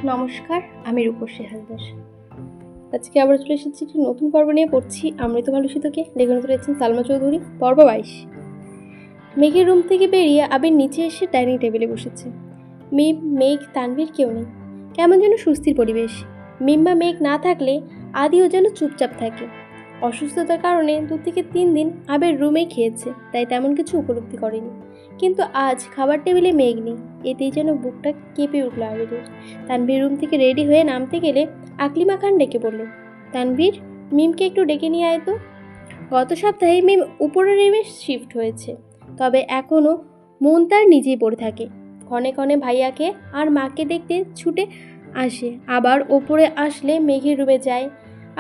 নমস্কার, আমি রূপসী হালদার। আজকে আবার চলে এসেছি একটি নতুন পর্ব নিয়ে। পড়ছি অমৃত ভালুসিতকে, লেখনী তুলেছেন সালমা চৌধুরী। পর্ব 22। মেঘের রুম থেকে বেরিয়ে আবির নিচে এসে ডাইনিং টেবিলে বসেছে। মিম, মেঘ, তানভীর কেউ নেই। কেমন যেন সুস্থির পরিবেশ। মিম বা মেঘ না থাকলে আদিও যেন চুপচাপ থাকে। অসুস্থতার কারণে 2 থেকে 3 দিন আবির রুমেই খেয়েছে, তাই তেমন কিছু উপলব্ধি করেনি। কিন্তু আজ খাবার টেবিলে মেঘ নেই, এতেই যেন বুকটা কেঁপে উঠল আবিরের। তানভীর রুম থেকে রেডি হয়ে নামতে গেলে আকলিমা খান ডেকে বলল, তানভীর, মিমকে একটু ডেকে নিয়ে আয় তো। গত সপ্তাহে মিম উপরের রুমে শিফট হয়েছে, তবে এখনও মন তার নিজেই পড়ে থাকে। ক্ষণে ক্ষণে ভাইয়াকে আর মাকে দেখতে ছুটে আসে, আবার ওপরে আসলে মেঘের রুমে যায়,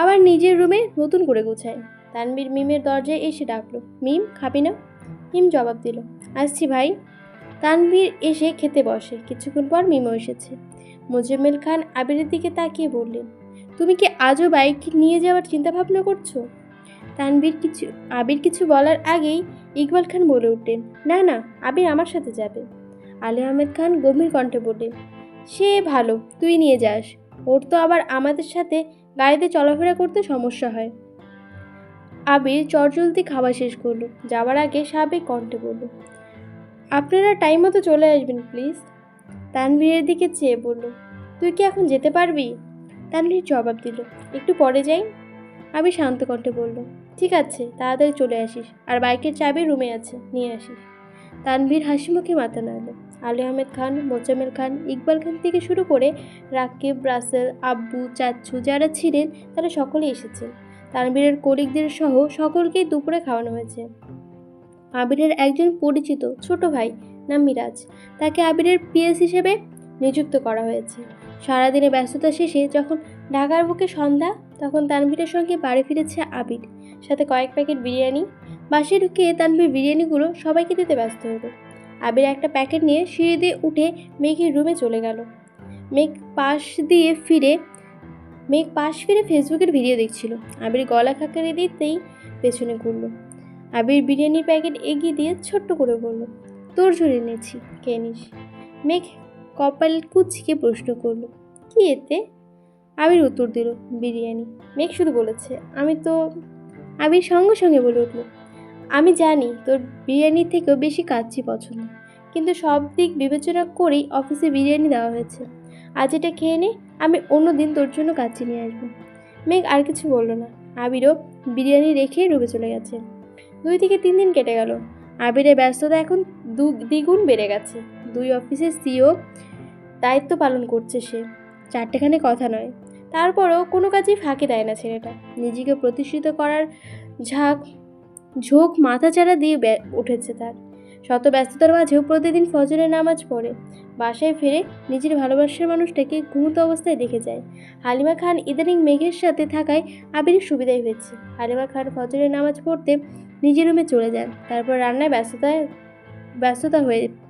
আবার নিজের রুমে নতুন করে গোছায়। তানভীর মিমের দরজায় এসে ডাকলো, মিম খাবি না? মিম জবাব দিল, আসছি ভাই। তানভীর এসে খেতে বসে। কিছুক্ষণ পর মিমও এসেছে। মোজাম্মেল খান আবিরের দিকে তাকিয়ে বললেন, তুমি কি আজও বাইক নিয়ে যাওয়ার চিন্তা ভাবনা করছো? আবির কিছু বলার আগেই ইকবাল খান বলে উঠলেন, না না, আবির আমার সাথে যাবে। আলী আহমেদ খান গম্ভীর কণ্ঠে বললেন, সে ভালো, তুই নিয়ে যাস, ওর তো আবার আমাদের সাথে গাড়িতে চলাফেরা করতে সমস্যা হয়। আবির চটজলদি খাওয়া শেষ করলো। যাওয়ার আগে স্বাভাবিক কণ্ঠে বলল, আপনারা টাইম মতো চলে আসবেন প্লিজ। তানভীরের দিকে চেয়ে বলল, তুই কি এখন যেতে পারবি? তানভীর জবাব দিল, একটু পরে যাই। আবির শান্ত কণ্ঠে বলল, ঠিক আছে, তাড়াতাড়ি চলে আসিস, আর বাইকের চাবি রুমে আছে, নিয়ে আসিস। তানভীর হাসি মুখে মাথা নাড়ল। আলী আহমেদ খান, মোজাম্মেল খান, ইকবাল খান থেকে শুরু করে রাকিব, রাসেল, আব্বু, চাচ্ছু যারা ছিলেন তারা সকলেই এসেছেন। তানভীরের কলিগদের সহ সকলকেই দুপুরে খাওয়ানো হয়েছে। আবিরের একজন পরিচিত ছোট ভাই নাম মিরাজ, তাকে আবিরের পিএস হিসেবে নিযুক্ত করা হয়েছে। সারাদিনে ব্যস্ততা শেষে যখন ঢাকার বুকে সন্ধ্যা, তখন তানভীরের সঙ্গে বাড়ি ফিরেছে আবির, সাথে কয়েক প্যাকেট বিরিয়ানি। বাসায় ঢুকে তানভীর বিরিয়ানিগুলো সবাইকে দিতে ব্যস্ত হলো। আবির একটা প্যাকেট নিয়ে সিঁড়ি দিয়ে উঠে মেঘের রুমে চলে গেল। মেঘ পাশ ফিরে ফেসবুকের ভিডিও দেখছিল। আবির গলা খাকারি দিতেই পেছনে ঘুরল। আবির বিরিয়ানির প্যাকেট এগিয়ে দিয়ে ছোট্ট করে বলল, তোর জন্য এনেছি, কে নিস। মেঘ কপাল কুচকে প্রশ্ন করল, কি এতে? আবির উত্তর দিল, বিরিয়ানি। মেঘ শুধু বলেছে, আবির সঙ্গে সঙ্গে বলে উঠল, আমি জানি তোর বিরিয়ানির থেকেও বেশি কাচ্চি পছন্দ, কিন্তু সব দিক বিবেচনা করেই অফিসে বিরিয়ানি দেওয়া হয়েছে। আজ এটা খেয়ে নে, আমি অন্যদিন তোর জন্য কাচ্চি নিয়ে আসবো। মেঘ আর কিছু বলল না। আবিরও বিরিয়ানি রেখে রুমে চলে গেছে। 2 থেকে 3 দিন কেটে গেল। আবিরের ব্যস্ততা এখন দ্বিগুণ বেড়ে গেছে। 2 অফিসের সিও দায়িত্ব পালন করছে সে, 4টেখানে কথা নয়। তারপরও কোনো কাজই ফাঁকি দেয় না ছেলেটা। নিজেকে প্রতিষ্ঠিত করার ঝোঁক মাথাচাড়া দিয়ে উঠেছে তার। শত ব্যস্ততার মাঝেও প্রতিদিন ফজরের নামাজ পড়ে বাসায় ফিরে নিজের ভালোবাসার মানুষটাকে ঘুমন্ত অবস্থায় দেখে যায়। হালিমা খান ইদানিং মেঘের সাথে থাকায় আবিরের সুবিধাই হয়েছে। হালিমা খান ফজরের নামাজ পড়তে নিজের রুমে চলে যান, তারপর রান্নায়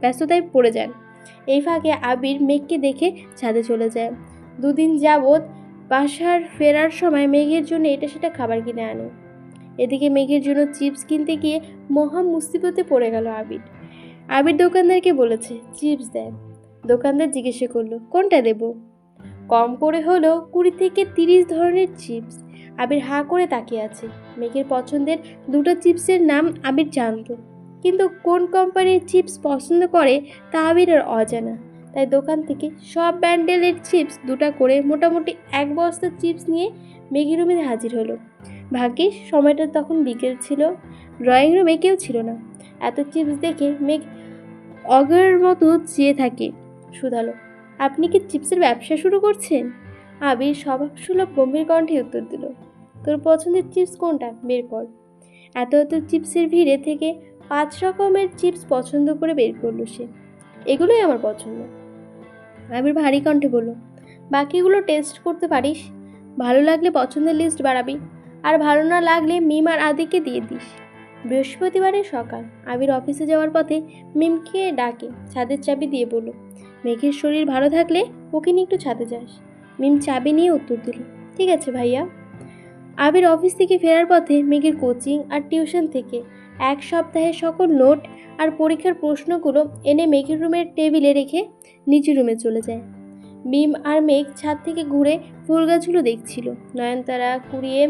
ব্যস্ততায় পড়ে যান। এই ফাঁকে আবির মেঘকে দেখে ছাদে চলে যায়। 2 দিন যাবৎ বাসার ফেরার সময় মেঘের জন্য এটা সেটা খাবার কিনে আনে। এদিকে মেঘের জন্য চিপস কিনতে গিয়ে মহা মুসিবতে পড়ে গেল আবির। আবির দোকানদারকে বলেছে চিপস দেন। দোকানদার জিজ্ঞেস করলো, কোনটা দেব? কম করে হলো 20 থেকে 30 ধরনের চিপস। আবির হাঁ করে তাকিয়ে আছে। মেঘের পছন্দের 2টো চিপসের নাম আবির জানত, কিন্তু কোন কোম্পানির চিপস পছন্দ করে তা আবিরের অজানা। তাই দোকান থেকে সব ব্যান্ডেলের চিপস 2টা করে মোটামুটি 1 বস্তা চিপস নিয়ে মেঘের রুমে হাজির হলো। ভাগ্যিস সময়টা তখন বিকেল ছিল, ড্রয়িং রুমে কেউ ছিল না। এত চিপস দেখে মেঘ অগের মতো চেয়ে থাকে। শুধালো, আপনি কি চিপসের ব্যবসা শুরু করছেন? আবির স্বভাবসুলভ গম্ভীর কণ্ঠে উত্তর দিল, তোর পছন্দের চিপস কোনটা বের কর। এত চিপসের ভিড়ে থেকে 5 রকমের চিপস পছন্দ করে বের করলো সে। এগুলোই আমার পছন্দ। আবির ভারী কণ্ঠে বলল, বাকিগুলো টেস্ট করতে পারিস, ভালো লাগলে পছন্দের লিস্ট বাড়াবি, আর ভালো না লাগলে মিম আর আদিকে দিয়ে দিস। বৃহস্পতিবারের সকাল। আবির অফিসে যাওয়ার পথে মিমকে ডাকে, ছাদের চাবি দিয়ে বলল, মেঘের শরীর ভালো থাকলে ওকে নিয়ে একটু ছাদে যাস। মিম চাবি নিয়ে উত্তর দিল, ঠিক আছে ভাইয়া। আবির অফিস থেকে ফেরার পথে মেঘের কোচিং আর টিউশন থেকে 1 সপ্তাহের সকল নোট আর পরীক্ষার প্রশ্নগুলো এনে মেঘের রুমের টেবিলে রেখে নিজের রুমে চলে যায়। মিম আর মেঘ ছাদ থেকে ঘুরে ফুল গাছগুলো দেখছিল। নয়নতারা কুড়িয়ে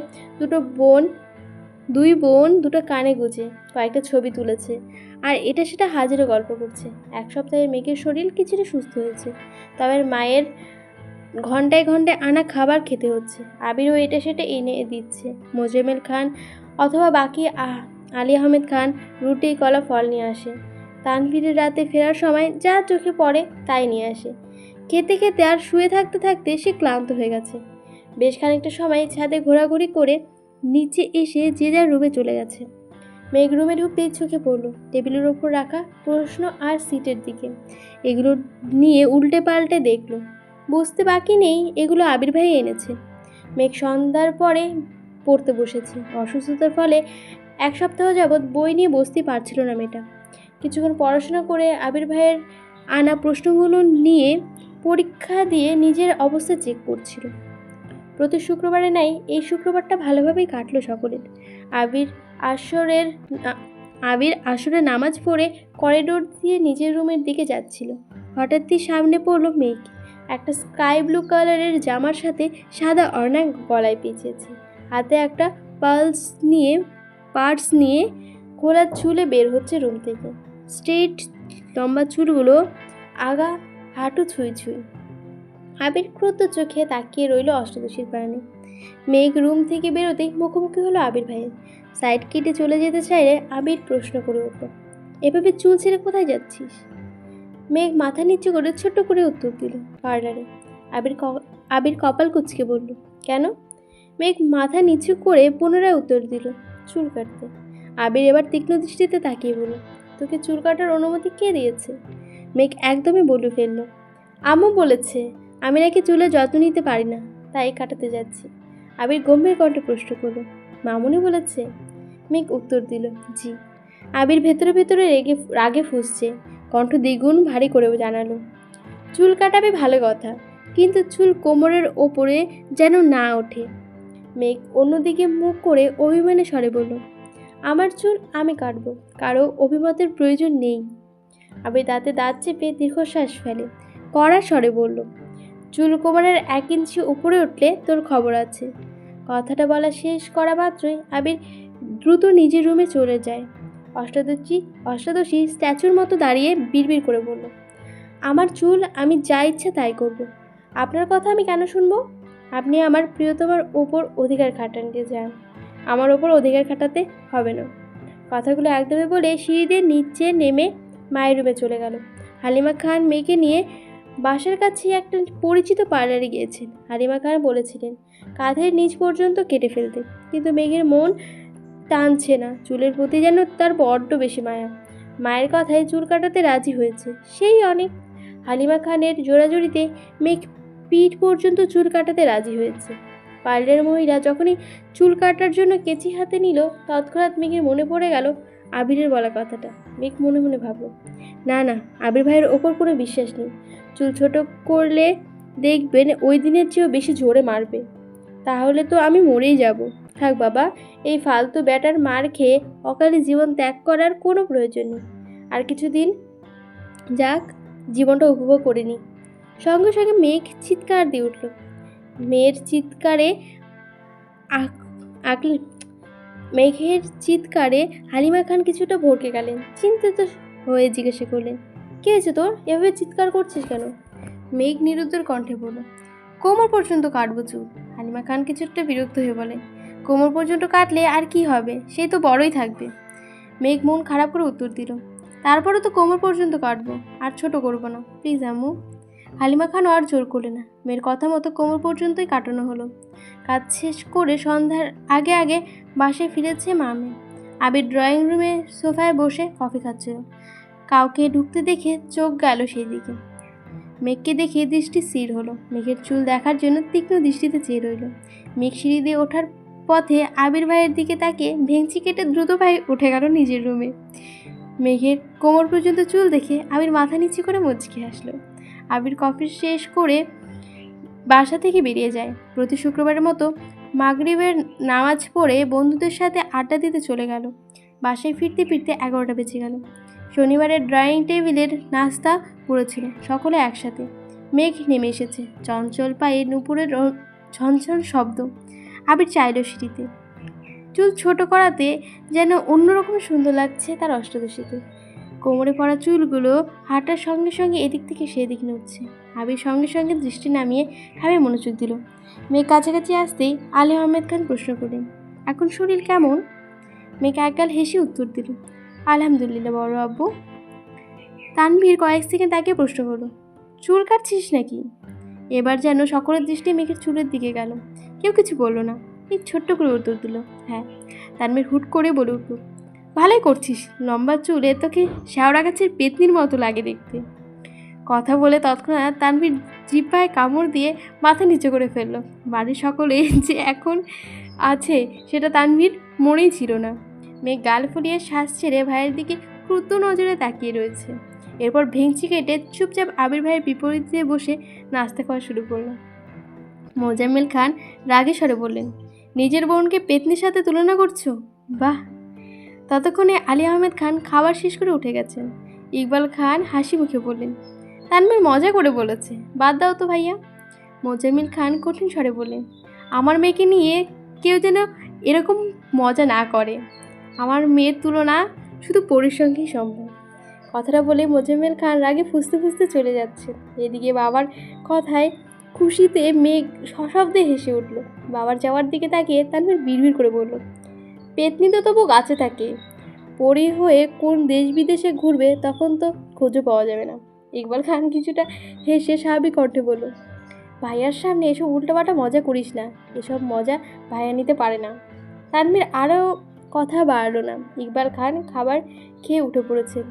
দুই বোন দুটো কানে গুজে কয়েকটা ছবি তুলেছে, আর এটা সেটা হাজারো গল্প করছে। এক সপ্তাহে মেঘের শরীর কিছুটা সুস্থ হয়েছে, তবে মায়ের ঘন্টায় ঘন্টায় আনা খাবার খেতে হচ্ছে। আবিরও এটা সেটা এনে দিচ্ছে। মোজাম্মেল খান অথবা বাকি আলী আহমেদ খান রুটি কলা ফল নিয়ে আসে। তানভীরের রাতে ফেরার সময় যা চোখে পড়ে তাই নিয়ে আসে। খেতে খেতে আর শুয়ে থাকতে থাকতে সে ক্লান্ত হয়ে গেছে। বেশ খানিকটা সময় ছাদে ঘোরাঘুরি করে নিচে এসে যে যার রুমে চলে গেছে। মেঘ রুমে ঢুকতেই চোখে পড়লো টেবিলের ওপর রাখা প্রশ্ন আর সিটের দিকে। এগুলো নিয়ে উল্টে পাল্টে দেখলো। বুঝতে বাকি নেই এগুলো আবির ভাই এনেছে। মেঘ সন্ধ্যার পরে পড়তে বসেছে। অসুস্থতার ফলে এক সপ্তাহ যাবৎ বই নিয়ে বসতে পারছিল না মেয়েটা। কিছুক্ষণ পড়াশোনা করে আবির ভাইয়ের আনা প্রশ্নগুলো নিয়ে পরীক্ষা দিয়ে নিজের অবস্থা চেক করছিল। প্রতি শুক্রবারে নাই এই শুক্রবারটা ভালোভাবেই কাটলো সকলের। আবির আসরে নামাজ পড়ে করিডোর দিয়ে নিজের রুমের দিকে যাচ্ছিল। হঠাৎই সামনে পড়লো মেঘ। একটা স্কাই ব্লু কালারের জামার সাথে সাদা অর্ণা গলায় পেঁচিয়েছে, হাতে একটা পার্স নিয়ে খোলা চুলে বের হচ্ছে রুম থেকে। স্ট্রেট লম্বা চুলগুলো আগা হাঁটু ছুঁই ছুঁই। আবির ক্রুদ্ধ চোখে তাকিয়ে রইল অষ্টাদশীর প্রাণী। মেঘ রুম থেকে বেরোতেই মুখোমুখি হলো আবির ভাইয়ের। সাইড কেটে চলে যেতে চাইলে আবির প্রশ্ন করে উঠল, এভাবে চুল ছেড়ে কোথায় যাচ্ছিস? মেঘ মাথা নিচু করে ছোট্ট করে উত্তর দিল, পার্লারে। আবির কপাল কুঁচকে বলল, কেন? মেঘ মাথা নিচু করে পুনরায় উত্তর দিল, চুল কাটতে। আবির এবার তীক্ষ্ণ দৃষ্টিতে তাকিয়ে বলল, তোকে চুল কাটার অনুমতি কে দিয়েছে? মেঘ একদমই বলে ফেলল, আম্মু বলেছে আমি নাকি চুলের যত্ন নিতে পারি না, তাই কাটাতে যাচ্ছি। আবির গম্ভীর কণ্ঠে প্রশ্ন করল, মামুনি বলেছে? মেঘ উত্তর দিল, জি। আবির ভেতরে ভেতরে রাগে ফুঁসছে, কণ্ঠ দ্বিগুণ ভারী করে জানালো, চুল কাটাবে ভালো কথা, কিন্তু চুল কোমরের ওপরে যেন না ওঠে। মেঘ অন্যদিকে মুখ করে অভিমানে স্বরে বলল, আমার চুল আমি কাটবো, কারো অভিমতের প্রয়োজন নেই। আবির দাঁতে দাঁত চেপে দীর্ঘশ্বাস ফেলে কড়া স্বরে বলল, চুল কোমরের 1 ইঞ্চি উপরে উঠলে তোর খবর আছে। কথাটা বলা শেষ করা মাত্রই আবির দ্রুত নিজের রুমে চলে যায়। অষ্টাদশী স্ট্যাচুর মতো দাঁড়িয়ে বিড়বিড় করে বলল, আমার চুল আমি যা ইচ্ছা তাই করব। আপনার কথা আমি কেন শুনবো? আপনি আমার প্রিয়তমার ওপর অধিকার খাটাতে যান, আমার ওপর অধিকার খাটাতে হবে না। কথাগুলো একদমই বলে সিঁড়ি দিয়ে নিচে নেমে মায়ের রুমে চলে গেল। হালিমা খান মেয়েকে নিয়ে বাসার কাছে একটা পরিচিত পার্লারে গিয়েছেন। হালিমা খান বলেছিলেন কাঁধের নিচ পর্যন্ত কেটে ফেলতে, কিন্তু মেঘের মন টানছে না। চুলের প্রতি যেন তার বড্ড বেশি মায়া। মায়ের কথায় চুল কাটাতে রাজি হয়েছে, সেই অনেক। হালিমা খানের জোড়াজুড়িতে মেঘ পিঠ পর্যন্ত চুল কাটাতে রাজি হয়েছে। পার্লারের মহিলা যখনই চুল কাটার জন্য কেচি হাতে নিল, তৎক্ষণাৎ মেঘের মনে পড়ে গেল আবিরের বলা কথাটা। মেঘ মনে মনে ভাবল, না না, আবির ভাইয়ের ওপর কোনো বিশ্বাস নেই। চুল ছোট করলে দেখবেন ওই দিনের চেয়েও বেশি জোরে মারবে। তাহলে তো আমি মরেই যাব। থাক বাবা, এই ফালতু ব্যাটার মার খেয়ে অকালে জীবন ত্যাগ করার কোনো প্রয়োজন নেই। আর কিছুদিন যাক, জীবনটা উপভোগ করে নি। সঙ্গে সঙ্গে মেঘ চিৎকার দিয়ে উঠল। মেঘের হালিমা খান কিছুটা ভড়কে গেলেন। চিন্তিত হয়ে জিজ্ঞাসা করলেন, কে হয়েছে তোর? এভাবে চিৎকার করছিস কেন? মেঘ নিরুত্তর কণ্ঠে বলল, কোমর পর্যন্ত কাটবো চুল। হালিমা খান কিছুটা বিরক্ত হয়ে বলে, কোমর পর্যন্ত কাটলে আর কি হবে, সে তো বড়ই থাকবে। মেঘ মন খারাপ করে উত্তর দিল, তারপরে তো কোমর পর্যন্ত কাটবো, আর ছোট করবো না, প্লিজ আম্মু। হালিমা খান আর জোর করলে না। মেয়ের কথা মতো কোমর পর্যন্তই কাটানো হলো। কাজ শেষ করে সন্ধ্যার আগে আগে বাসায় ফিরেছে মামে। আবির ড্রয়িং রুমে সোফায় বসে কফি খাচ্ছিল। কাউকে ঢুকতে দেখে চোখ গেল সেই দিকে। মেঘকে দেখে দৃষ্টি স্থির হলো। মেঘের চুল দেখার জন্য তীক্ষ্ণ দৃষ্টিতে চেয়ে রইল। মেঘ সিঁড়ি দিয়ে ওঠার পথে আবির ভাইয়ের দিকে তাকিয়ে ভেঙচি কেটে দ্রুত ভাই উঠে গেল নিজের রুমে। মেঘের কোমর পর্যন্ত চুল দেখে আবির মাথা নিচু করে মুচকি হাসলো। আবির কফি শেষ করে বাসা থেকে বেরিয়ে যায়। প্রতি শুক্রবারের মতো মাগরিবের নামাজ পড়ে বন্ধুদের সাথে আড্ডা দিতে চলে গেল। বাসায় ফিরতে ফিরতে 11টা বেজে গেল। শনিবারের ড্রয়িং টেবিলের নাস্তা পুরো ছিল, সকলে একসাথে। মেঘ নেমে এসেছে, চঞ্চল পায়ে নুপুরের ঝনঝন শব্দ। আবির চাইল সিঁড়িতে। চুল ছোট করাতে যেন অন্যরকম সুন্দর লাগছে তার অষ্টাদশীকে। কোমরে পড়া চুলগুলো হাঁটার সঙ্গে সঙ্গে এদিক থেকে সেদিক নড়ছে। আবির সঙ্গে সঙ্গে দৃষ্টি নামিয়ে খাবে মনোযোগ দিল। মেঘ কাছাকাছি আসতেই আলী আহমেদ খান প্রশ্ন করলেন, এখন শরীর কেমন? মেঘ একগাল হেসে উত্তর দিল, আলহামদুলিল্লাহ বড় আব্বু। তানভীর কয়েক সেকেন্ড তাকে প্রশ্ন করলো, চুল কাটছিস নাকি? এবার যেন সকলের দৃষ্টি মেঘের চুলের দিকে গেল। কেউ কিছু বললো না। মেঘ ছোট্ট করে উত্তর দিল, হ্যাঁ। তানভীর হুট করে বলে উঠল, ভালোই করছিস, লম্বা চুলে তোকে শ্যাওড়া গাছের পেতনির মতো লাগে দেখতে। কথা বলে তৎক্ষণাৎ তানভীর জিহ্বায় কামড় দিয়ে মাথা নিচু করে ফেলল। বাড়ির সকলে যে এখন আছে সেটা তানভীর মনেই ছিল না। মেঘ গাল ফুলিয়ে শ্বাস ছেড়ে ভাইয়ের দিকে ক্রুদ্ধ নজরে তাকিয়ে রয়েছে। এরপর ভেঙচি কেটে চুপচাপ আবির ভাইয়ের বিপরীতে বসে নাস্তা খাওয়া শুরু করল। মোজাম্মেল খান রাগে স্বরে বললেন, নিজের বোনকে পেতনির সাথে তুলনা করছো? বাহ। ততক্ষণে আলী আহমেদ খান খাবার শেষ করে উঠে গেছেন। ইকবাল খান হাসি মুখে বললেন, তানভীর মজা করে বলেছে, বাদ দাও তো ভাইয়া। মোজাম্মেল খান কঠিন স্বরে বললেন, আমার মেয়েকে নিয়ে কেউ যেন এরকম মজা না করে। আমার মেয়ের তুলনা শুধু পরীর সঙ্গেই সম্ভব। কথাটা বলে মোজাম্মেল খান রাগে ফুঁসতে ফুঁসতে চলে যাচ্ছে। এদিকে বাবার কথায় খুশিতে মেঘ সশব্দে হেসে উঠল। বাবার যাওয়ার দিকে তাকিয়ে তানভীর বিড়বিড় করে বলল, পেতনি তো তবু গাছে থাকে, পরি হয়ে কোন দেশ বিদেশে ঘুরবে তখন তো খোঁজও পাওয়া যাবে না। ইকবাল খান কিছুটা হেসে স্বাভাবিক কণ্ঠে বলল, ভাইয়ার সামনে এসব উল্টোপাল্টা মজা করিস না, এসব মজা ভাইয়া নিতে পারে না। তানভীর আরও কথা বাড়ল না। ইকবাল খান খাবার খেয়ে উঠে পড়েছেন।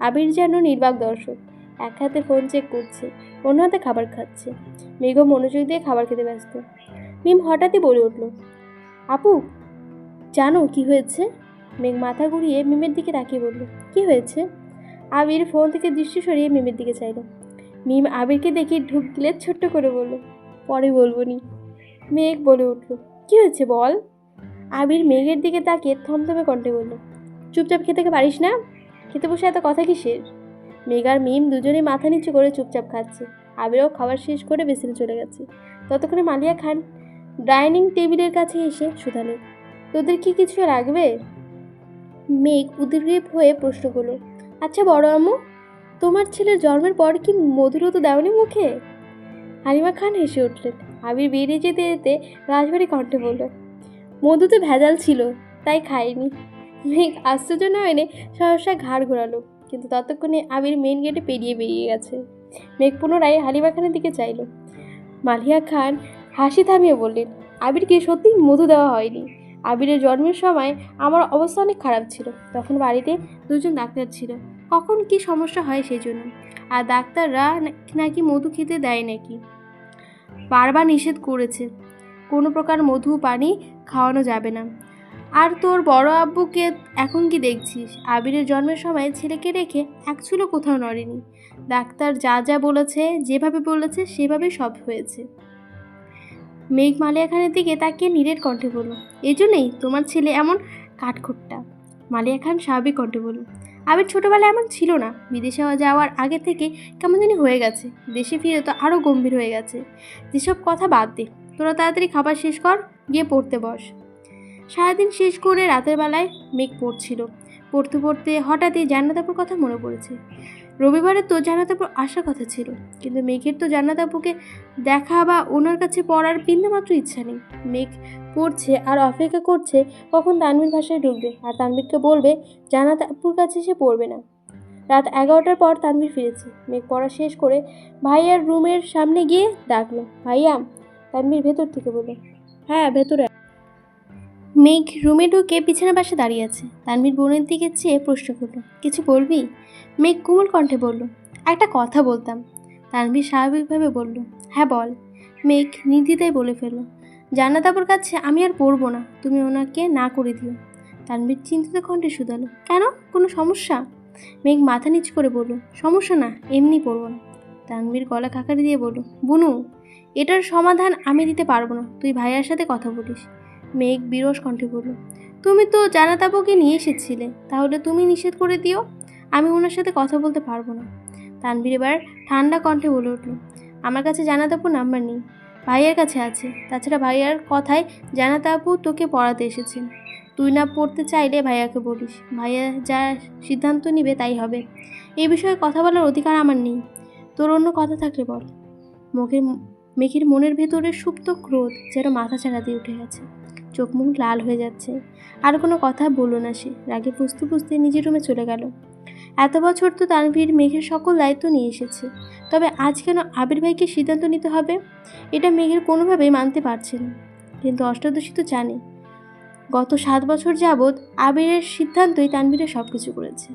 আবির যেন নির্বাক দর্শক, এক হাতে ফোন চেক করছে, অন্য হাতে খাবার খাচ্ছে। মেঘ মনোযোগ দিয়ে খাবার খেতে ব্যস্ত। মিম হঠাৎই বলে উঠল, আপু জানো কি হয়েছে? মেঘ মাথা ঘুরিয়ে মিমের দিকে তাকিয়ে বলল, কি হয়েছে? আবির ফোন থেকে দৃষ্টি সরিয়ে মিমের দিকে চাইল। মিম আবিরকে দেখে ঢুক গিলে ছোট্ট করে বলল, পরে বলবো নি। মেঘ বলে উঠল, কি হয়েছে বল? আবির মেঘের দিকে তাকিয়ে থমথমে কণ্ঠে বলল, চুপচাপ খেতে পারিস না? খেতে বসে এত কথা কিসের? মেঘ আর মিম দুজনেই মাথা নিচু করে চুপচাপ খাচ্ছে। আবিরও খাবার শেষ করে বেসিনে চলে গেছে। ততক্ষণে মালিয়া খান ডাইনিং টেবিলের কাছে এসে শুধালেন, তোদের কি কিছু লাগবে? মেঘ উদ্গ্রীব হয়ে প্রশ্ন করলো, আচ্ছা বড় আম্মু, তোমার ছেলের জন্মের পর কি মধুর তো দেওনি মুখে? হালিমা খান হেসে উঠলেন। আবির বেরিয়ে যেতে যেতে রাজবাড়ি কণ্ঠে বলল, মধুতে ভেজাল ছিল তাই খাইনি। মেঘ আশ্চর্য না এনে সহসা ঘাড় ঘোরালো, কিন্তু ততক্ষণে আবির মেন গেটে বেরিয়ে গেছে। মেঘ পুনরায় হালিমা খানের দিকে চাইল। মালিয়া খান হাসি থামিয়ে বললেন, আবিরকে সত্যি মধু দেওয়া হয়নি। আবিরের জন্মের সময় আমার অবস্থা অনেক খারাপ ছিল, তখন বাড়িতে দুজন ডাক্তার ছিল, কখন কি সমস্যা হয় সেই জন্য। আর ডাক্তাররা নাকি মধু খেতে দেয় নাকি, বারবার নিষেধ করেছে, কোনো প্রকার মধু পানি খাওয়ানো যাবে না। আর তোর বড় আব্বুকে এখন কি দেখছিস? আবিরের জন্মের সময় ছেলেকে রেখে এক চুলো কোথাও নড়েনি। ডাক্তার যা যা বলেছে, যেভাবে বলেছে সেভাবে সব হয়েছে। মেঘ মালিয়া খানের দিকে তাকিয়ে নীরের কণ্ঠে বলল, এই জন্যই তোমার ছেলে এমন কাঠখোট্টা। মালিয়া খান স্বাভাবিক কণ্ঠে বলল, আবির ছোটোবেলায় এমন ছিল না, বিদেশে যাওয়ার আগে থেকে কেমন জানি হয়ে গেছে, দেশে ফিরে তো আরও গম্ভীর হয়ে গেছে। যেসব কথা বাদ দে, তোরা তাড়াতাড়ি খাবার শেষ কর, গিয়ে পড়তে বস। সারাদিন শেষ করে রাতের বেলায় মেঘ পড়ছিল। পড়তে পড়তে হঠাৎই জান্নাত আপুর কথা মনে পড়েছে। রবিবারে তো জান্নাত আপুর আসার কথা ছিল, কিন্তু মেঘের তো জান্নাত আপুকে দেখা বা ওনার কাছে পড়ার বিন্দুমাত্র ইচ্ছা নেই। মেঘ পড়ছে আর অপেক্ষা করছে কখন তানভীর ভাষায় ঢুকবে আর তানভীরকে বলবে জান্নাত আপুর কাছে সে পড়বে না। রাত 11টার পর তানভীর ফিরেছে। মেঘ পড়া শেষ করে ভাইয়ার রুমের সামনে গিয়ে ডাকলো, ভাইয়া। তানভীর ভেতর থেকে বলল, হ্যাঁ ভেতরে। মেঘ রুমে ঢুকে বিছানার পাশে দাঁড়িয়ে আছে। তানভীর বোনের দিকে চেয়ে প্রশ্ন করল, কিছু বলবি? মেঘ কোমল কণ্ঠে বলল, একটা কথা বলতাম। তানভীর স্বাভাবিকভাবে বলল, হ্যাঁ বল। মেঘ নির্দ্বিধায় বলে ফেলল, জান্নাত আপুর কাছে আমি আর পড়বো না, তুমি ওনাকে না করে দিও। তানভীর চিন্তিত কণ্ঠে শুধালো, কেন, কোনো সমস্যা? মেঘ মাথা নিচু করে বলল, সমস্যা না, এমনি পড়বো না। তানভীর গলা খাকারি দিয়ে বলল, বুনু, এটার সমাধান আমি দিতে পারবো না, তুই ভাইয়ার সাথে কথা বলিস। মেঘ বিরস কণ্ঠে বলল, তুমি তো জান্নাত আপুকে নিয়ে এসেছিলে, তাহলে তুমি নিষেধ করে দিও, আমি ওনার সাথে কথা বলতে পারবো না। তানভীর এবার ঠান্ডা কণ্ঠে বলে উঠল, আমার কাছে জানাত আপুর নাম্বার নেই, ভাইয়ার কাছে আছে। তাছাড়া ভাইয়ার কথায় জানাত আপু তোকে পড়াতে এসেছেন। তুই না পড়তে চাইলে ভাইয়াকে বলিস, ভাইয়া যা সিদ্ধান্ত নিবে তাই হবে। এই বিষয়ে কথা বলার অধিকার আমার নেই। তোর অন্য কথা থাকলে বল। মেঘের মনের ভেতরে সুপ্ত ক্রোধ যেন মাথা ছাড়া দিয়ে উঠে গেছে, চোখ মুখ লাল হয়ে যাচ্ছে। আর কোনো কথা বলল না সে, রাগে ফুঁসতে ফুঁসতে নিজের রুমে চলে গেল। এত বছর তো তানভীর মেঘের সকল দায়িত্ব নিয়ে এসেছে, তবে আজ কেন আবির ভাইকে সিদ্ধান্ত নিতে হবে, এটা মেঘের কোনোভাবেই মানতে পারছে না। কিন্তু অষ্টাদশী তো জানে গত 7 বছর যাবৎ আবিরের সিদ্ধান্তই তানভীরের সব কিছু করেছে।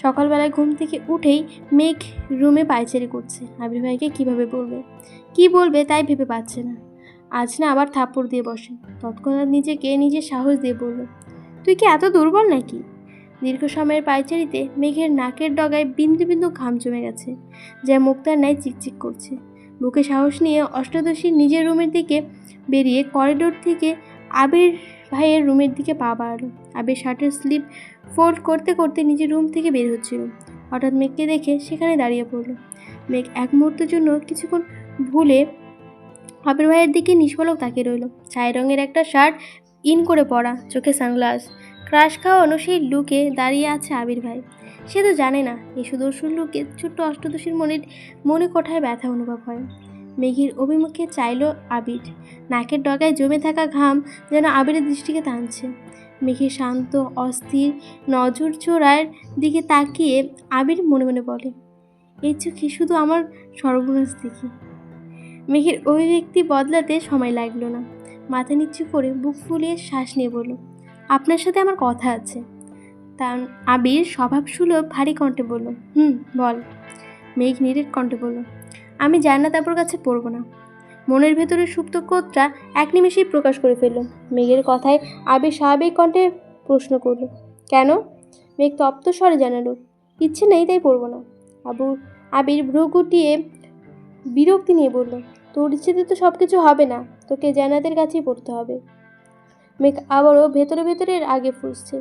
সকালবেলায় ঘুম থেকে উঠেই মেঘ রুমে পায়চারি করছে। আবির ভাইকে কীভাবে বলবে, কি বলবে তাই ভেবে পাচ্ছে না। আজ না আবার থাপ্পড় দিয়ে বসে। তৎক্ষণাৎ নিজেকে নিজের সাহস দিয়ে বলল, তুই কি এত দুর্বল নাকি? দীর্ঘ সময়ের পায়চারিতে মেঘের নাকের ডগায় বিন্দু বিন্দু ঘাম জমে গেছে, যা মুক্তার ন্যায় চিকচিক করছে। বুকে সাহস নিয়ে অষ্টাদশী নিজের রুমের দিকে বেরিয়ে করিডোর থেকে আবির ভাইয়ের রুমের দিকে পা বাড়ালো। আবির শার্টের স্লিভ ফোল্ড করতে করতে নিজের রুম থেকে বের হচ্ছিল। হঠাৎ মেঘকে দেখে সেখানে দাঁড়িয়ে পড়ল। মেঘ এক মুহূর্তের জন্য কিছুক্ষণ ভুলে আবির ভাইয়ের দিকে নিষ্পলক তাকিয়ে রইল। ছাই রঙের একটা শার্ট ইন করে পরা, চোখে সানগ্লাস, ক্রাশ খাওয়ানো সেই লুকে দাঁড়িয়ে আছে আবির ভাই। সে তো জানে না এই সুদর্শন লুকে ছোট্ট অষ্টাদশীর মনে কোঠায় ব্যথা অনুভব হয়। মেঘের অভিমুখে চাইল আবির। নাকের ডগায় জমে থাকা ঘাম যেন আবিরের দৃষ্টিকে টানছে। মেঘের শান্ত অস্থির নজর চোরার দিকে তাকিয়ে আবির মনে মনে বলে, এই চোখে শুধু আমার সর্বনাশ দেখি। মেঘের অভিব্যক্তি বদলাতে সময় লাগলো না। মাথা নিচু করে বুক ফুলিয়ে শ্বাস নিয়ে বলল, আপনার সাথে আমার কথা আছে। তার আবির স্বভাবসুলভ ভারী কণ্ঠে বলল, বল। মেঘ নিরেট কণ্ঠে বলল, আমি জান্নাত আপুর কাছে পড়ব না। মনের ভেতরে সুপ্ত ক্রোধটা এক নিমেষেই প্রকাশ করে ফেলল। মেঘের কথায় আবির স্বাভাবিক কণ্ঠে প্রশ্ন করল, কেন? মেঘ তপ্ত স্বরে জানালো, ইচ্ছে নেই তাই পড়ব না। আবির ভ্রু গুটিয়ে বিরক্তি নিয়ে বলল, তোর ইচ্ছেতে তো সব কিছু হবে না, তোকে জান্নাতের কাছেই পড়তে হবে। মেঘ আবারও ভেতরে ভেতরে আগে ফুসছে,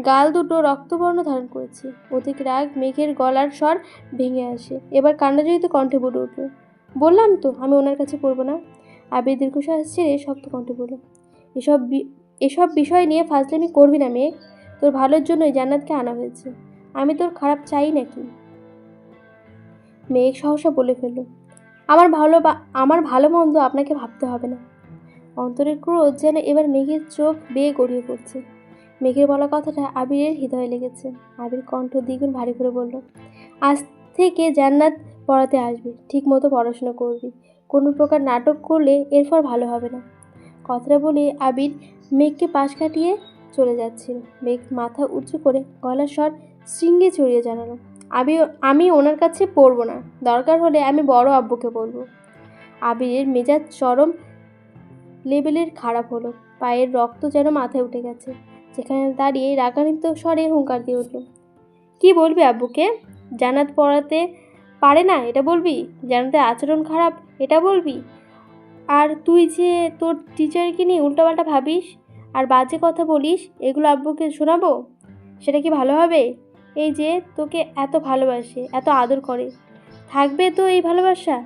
গাল দুটো রক্তবর্ণ ধারণ করেছে। অধিক রাগ মেঘের গলার স্বর ভেঙে আসে। এবার কান্নাজড়িত কণ্ঠে বলে উঠল, বললাম তো আমি ওনার কাছে পড়বো না। আবির দীর্ঘশ্বাস ছেড়ে শক্ত কণ্ঠে বলল, এসব বিষয় নিয়ে ফাজলামি করবি না মেঘ। তোর ভালোর জন্যই জান্নাতকে আনা হয়েছে, আমি তোর খারাপ চাই নাকি? মেঘ সহসা বলে ফেলল, আমার ভালো মন্দ আপনাকে ভাবতে হবে না। অন্তরের ক্রোধ যেন এবার মেঘের চোখ বেয়ে গড়িয়ে পড়ছে। মেঘের বলা কথাটা আবিরের হৃদয়ে লেগেছে। আবির কণ্ঠ দ্বিগুণ ভারী করে বলল, আজ থেকে জান্নাত পড়াতে আসবে, ঠিক মতো পড়াশোনা করবি। কোনো প্রকার নাটক করলে এরপর ভালো হবে না। কথাটা বলে আবির মেঘকে পাশ কাটিয়ে চলে যাচ্ছিল। মেঘ মাথা উঁচু করে গলার স্বর শৃঙ্গে চড়িয়ে জানালো, আমি ওনার কাছে পড়বো না, দরকার হলে আমি বড় আব্বুকে বলবো। আবিরের মেজাজ চরম লেভেলের খারাপ হলো। পায়ের রক্ত যেন মাথায় উঠে গেছে। যেখানে দাঁড়িয়ে রাগান্বিত স্বরে হুঙ্কার দিয়ে উঠল, কি বলবি আব্বুকে? জান্নাত পড়াতে পারে না এটা বলবি? জান্নাতের আচরণ খারাপ এটা বলবি? আর তুই যে তোর টিচারকে নিয়ে উল্টাপাল্টা ভাবিস আর বাজে কথা বলিস, এগুলো আব্বুকে শোনাবো? সেটা কি ভালো হবে? এই যে তোকে এত ভালোবাসে, এত আদর করে, থাকবে তো এই ভালোবাসা?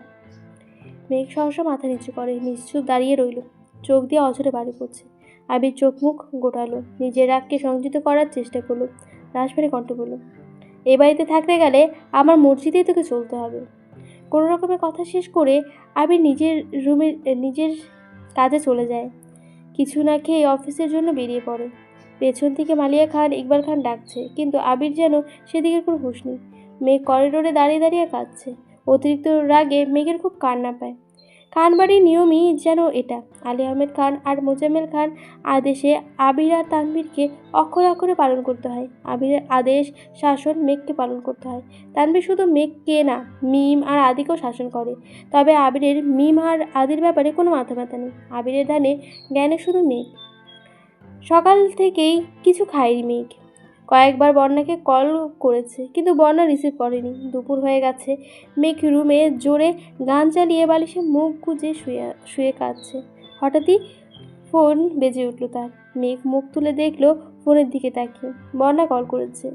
মেঘ সহসা মাথা নিচু করে নিশ্চুপ দাঁড়িয়ে রইল। চোখ দিয়ে অঝরে বাড়ি পড়ছে। আবির চোখ মুখ গোটালো, নিজের রাগকে সংযত করার চেষ্টা করলো। রাশভারী কণ্ঠ বলল, এই বাড়িতে থাকতে গেলে আমার মর্জিতেই তোকে চলতে হবে। কোনো রকমের কথা শেষ করে আবির নিজের কাজে চলে যায়। কিছু না খেয়ে অফিসের জন্য বেরিয়ে পড়ে। পেছন থেকে মালিয়া খান, ইকবাল খান ডাকছে, কিন্তু আবির যেন সেদিকে কোনো হুঁশ নেই। মেঘ করিডোরে দাঁড়িয়ে দাঁড়িয়ে কাঁদছে। অতিরিক্ত রাগে মেঘের খুব কান্না পায়। খানবাড়ির নিয়মই যেন এটা। আলী আহমেদ খান আর মোজাম্মেল খান আদেশে আবির আর তানভীরকে অক্ষরে অক্ষরে পালন করতে হয়। আবিরের আদেশ শাসন মেঘকে পালন করতে হয়। তানভীর শুধু মেঘকে না, মিম আর আদিকেও শাসন করে। তবে আবিরের মিম আর আদির ব্যাপারে কোনো মাথা ব্যথা নেই। আবিরের জ্ঞানে শুধু মেঘ। সকাল থেকেই কিছু খায়নি মেঘ। কয়েকবার বন্যাকে কল করেছে, কিন্তু বন্যা রিসিভ করেনি। দুপুর হয়ে গেছে। মেঘ রুমে জোরে গান চালিয়ে বালিশে মুখ গুজে শুয়ে কাঁদছে। হঠাৎই ফোন বেজে উঠল তার। মেঘ মুখ তুলে দেখলো ফোনের দিকে তাকিয়ে বন্যা কল করেছে।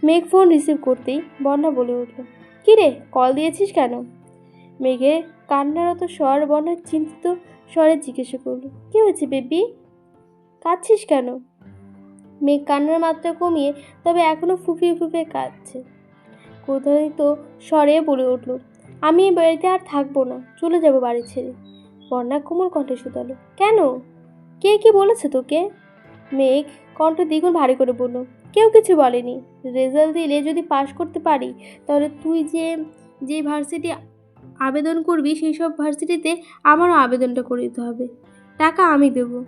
মেঘ ফোন রিসিভ করতেই বন্যা বলে উঠল, কী রে, কল দিয়েছিস কেন? মেঘের কান্নারত স্বর বর্ণার চিন্তিত স্বরে জিজ্ঞাসা করলো, কি হয়েছে বেবি, কাঁদছিস কেন? মেঘ কান্নার মাত্রা কমিয়ে তবে এখনো ফুপিয়ে ফুপিয়ে কাঁদছে। ক্রোধান্বিত স্বরে বলে উঠল, আমি এই বাড়িতে আর থাকবো না, চলে যাব বাড়ি ছেড়ে। বর্ণা কোমল কণ্ঠে শুধালো, কেন? কে কি বলেছে তোকে? মেঘ কণ্ঠ দ্বিগুণ ভারী করে বলল, কেউ কিছু বলেনি। রেজাল্ট দিলে যদি পাশ করতে পারি তাহলে তুই যে ভার্সিটি আবেদন করবি সেই সব ভার্সিটিতে আমারও আবেদনটা করে দিতে হবে। টাকা আমি দেবো,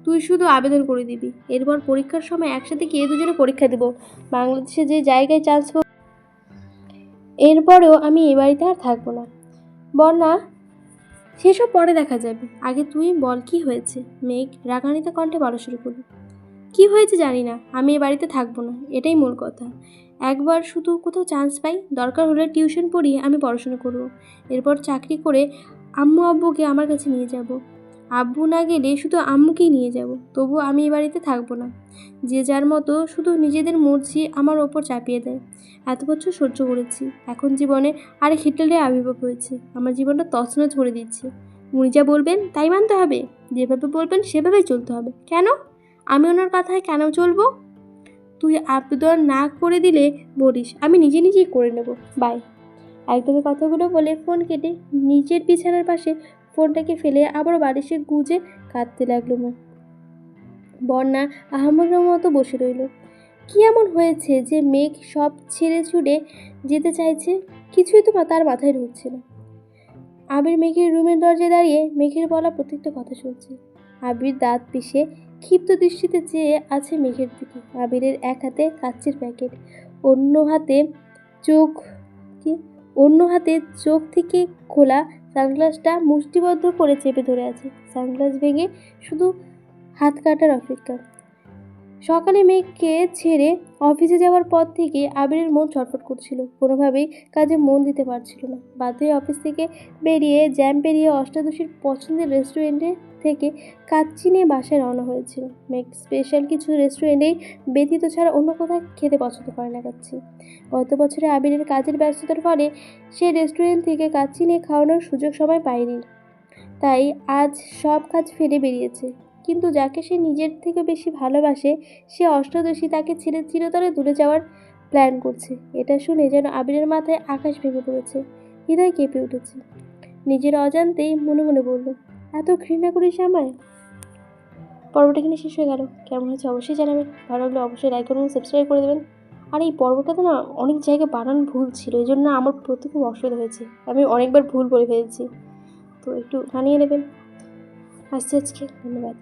তুই শুধু আবেদন করে দিবি। এরপর পরীক্ষার সময় একসাথে গিয়ে দুজনে পরীক্ষা দেবো। বাংলাদেশে যে জায়গায় চান্স পাবো। এরপরেও আমি এ বাড়িতে আর থাকবো না। বর্ণা, সেসব পরে দেখা যাবে, আগে তুই বল কি হয়েছে। মেঘ রাগান্বিত কণ্ঠে বলা শুরু করল, কি হয়েছে জানি না, আমি এ বাড়িতে থাকবো না, এটাই মূল কথা। একবার শুধু কোথাও চান্স পাই, দরকার হলে টিউশন পড়িয়ে আমি পড়াশোনা করব। এরপর চাকরি করে আম্মু আব্বুকে আমার কাছে নিয়ে যাব। আব্বু না গেলে শুধু আম্মুকেই নিয়ে যাব, তবু আমি এ বাড়িতে থাকবো না। যে যার মতো শুধু নিজেদের মর্জি আমার ওপর চাপিয়ে দেয়। এত বছর সহ্য করেছি, এখন জীবনে আরেক হিটলারের আবির্ভাব হয়েছে, আমার জীবনটা তছনছ করে দিচ্ছে। উনি যা বলবেন তাই মানতে হবে, যেভাবে বলবেন সেভাবেই চলতে হবে। কেন আমি ওনার কথায় কেন চলবো? তুই আবেদন না করে দিলে বলিস, আমি নিজে নিজেই করে নেব, বাই। একদমই কথাগুলো বলে ফোন কেটে নিজের বিছানার পাশে ফোনটাকে ফেলে আবারও বালিশে গুজে কাঁদতে লাগলো মুখ। বন্যা আহামরির মতো বসে রইল। কি এমন হয়েছে যে মেঘ সব ছেড়ে ছুড়ে যেতে চাইছে? কিছুই তো তার মাথায় ঢুকছে না। আবির মেঘের রুমের দরজায় দাঁড়িয়ে মেঘের বলা প্রত্যেকটা কথা শুনছে। আবির দাঁত পিষে ক্ষিপ্ত দৃষ্টিতে চেয়ে আছে মেঘের দিকে। আবিরের এক হাতে কাচ্চির প্যাকেট, অন্য হাতে চোখ কি অন্য হাতে চোখ থেকে খোলা সানগ্লাসটা মুষ্টিবদ্ধ করে চেপে ধরে আছে। সানগ্লাস ভেঙে শুধু হাত কাটার অপেক্ষা। সকালে মেঘকে ছেড়ে অফিসে যাওয়ার পর থেকে আবিরের মন ছটফট করছিল, কোনোভাবেই কাজে মন দিতে পারছিল না। বাধ্য হয়ে অফিস থেকে বেরিয়ে জ্যাম পেরিয়ে অষ্টাদশীর পছন্দের রেস্টুরেন্টে থেকে কাচ্চি নিয়ে বাসায় রওনা হয়েছিল। মেঘ স্পেশাল কিছু রেস্টুরেন্টেই ব্যতীত ছাড়া অন্য কোথাও খেতে পছন্দ করে না কাচ্চি। গত বছরে আবিরের কাজের ব্যস্ততার ফলে সে রেস্টুরেন্ট থেকে কাচ্চি নিয়ে খাওয়ানোর সুযোগ সময় পায়নি, তাই আজ সব কাজ ফেলে বেরিয়েছে। কিন্তু যাকে সে নিজের থেকে বেশি ভালোবাসে সে অষ্টাদশী তাকে ছেড়ে চিরতরে দূরে যাওয়ার প্ল্যান করছে। এটা শুনে যেন আবিরের মাথায় আকাশ ভেঙে পড়েছে, হৃদয় কেঁপে উঠেছে। নিজের অজান্তেই মনে মনে বলল, এত ঘৃণা করিস আমায়। পর্বটা এখানে শেষ হয়ে গেল। কেমন হয়েছে অবশ্যই জানাবেন, ভালো লাগলে অবশ্যই লাইক করুন, সাবস্ক্রাইব করে দেবেন। আর এই পর্বটাতে না অনেক জায়গায় বানান ভুল ছিল, এই জন্য আমার প্রতি খুব অসুবিধা হয়েছে, আমি অনেকবার ভুল বলে ফেলেছি, তো একটু মানিয়ে নেবেন। আসছি আজকে, ধন্যবাদ।